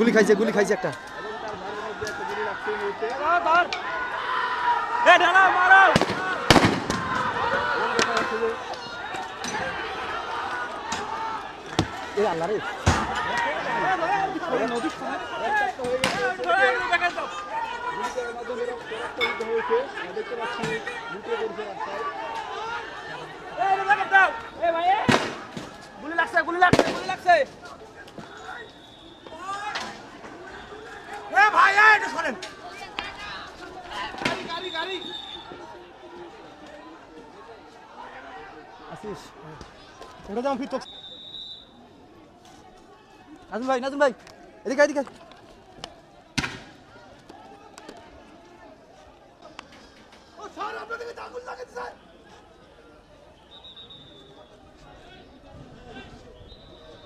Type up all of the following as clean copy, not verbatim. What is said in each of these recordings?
গুলি খাইছে একটা। আল্লাহ রে গুলি লাগছে ভাই এটা শোনেন গাড়ি আসিস ওটা যাও ফির তো। নাজুম ভাই এদিকে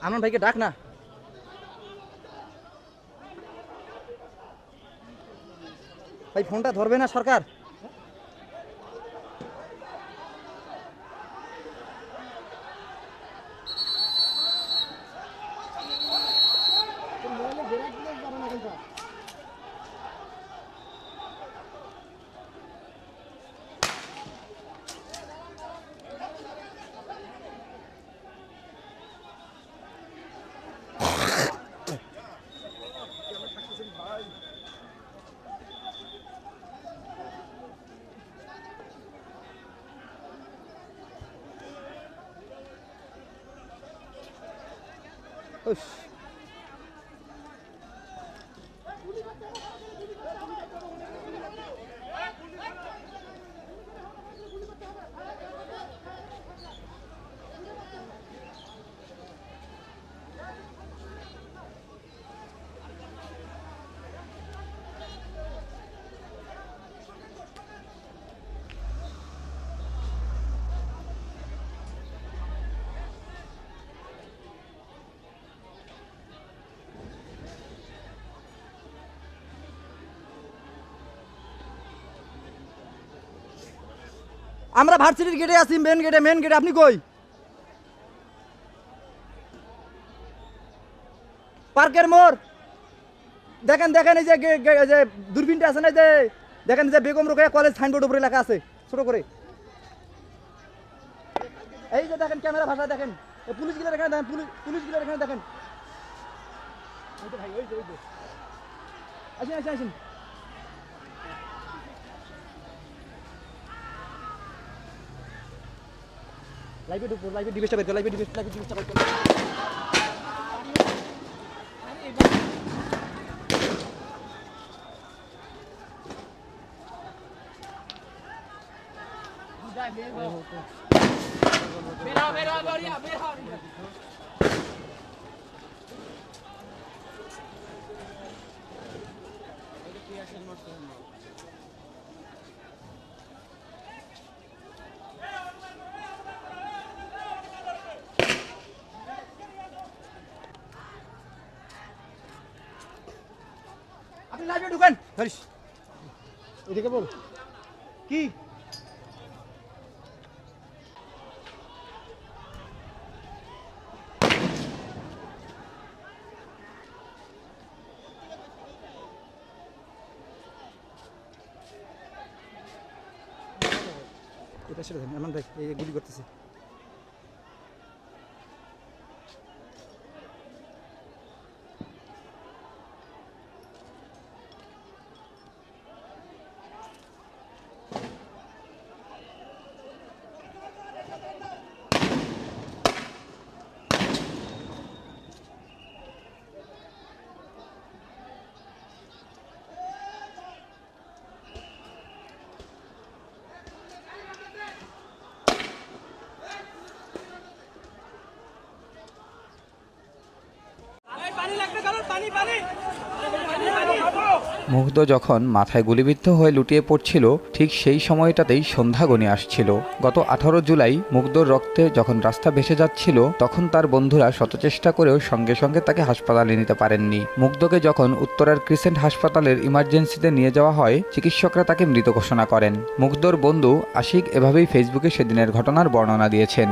আনন্দ ভাইকে ডাক না। ভাই ফোনটা ধরবে না সরকার? আমরা ভার্সিটির গেটে আছি, মেন গেটে। আপনি কই? পার্কের মোড় দেখেন এই যে দূরবীনটা আছে না, যে দেখেন যে বেগম রোকেয়া কলেজ সাইনবোর্ড উপরে লেখা আছে ছোট করে। এই যে দেখেন ক্যামেরা ভাষায় দেখেন পুলিশগুলো এখানে দেখেন, পুলিশগুলো এখানে দেখেন। ভাই ওই যে আসেন লাইভে ঢুকবো, লাইভে ডিবেশটা বের করো, লাইভে ডিবেশটা বের করো। আপনি লাইভে ঢুকেন। এদিকে বল কি এটা সেটা দেখেন আনন্দ ভাই এই গুলি করতেছে। মুগ্ধ যখন মাথায় গুলিবিদ্ধ হয়ে লুটিয়ে পড়ছিল, ঠিক সেই সময়টাতেই সন্ধ্যা গণিয়ে আসছিল। গত 18 জুলাই মুগ্ধর রক্তে যখন রাস্তা ভেসে যাচ্ছিল, তখন তার বন্ধুরা শতচেষ্টা করেও সঙ্গে সঙ্গে তাকে হাসপাতালে নিতে পারেননি। মুগ্ধকে যখন উত্তরার ক্রিসেন্ট হাসপাতালের ইমার্জেন্সিতে নিয়ে যাওয়া হয়, চিকিৎসকরা তাকে মৃত ঘোষণা করেন। মুগ্ধর বন্ধু আশিক এভাবেই ফেসবুকে সেদিনের ঘটনার বর্ণনা দিয়েছেন।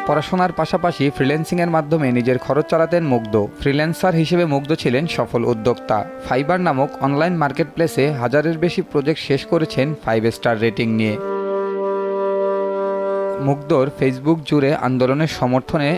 পড়াশোনার পাশাপাশি ফ্রিল্যান্সিংয়ের মাধ্যমে নিজের খরচ চালাতেন মুগ্ধ। ফ্রিল্যান্সার হিসেবে মুগ্ধ ছিলেন সফল উদ্যোক্তা। ফাইবার নামক অনলাইন মার্কেটপ্লেসে হাজারের বেশি প্রজেক্ট শেষ করেছেন 5 স্টার রেটিং নিয়ে। মুগ্ধর ফেসবুক জুড়ে আন্দোলনের সমর্থনে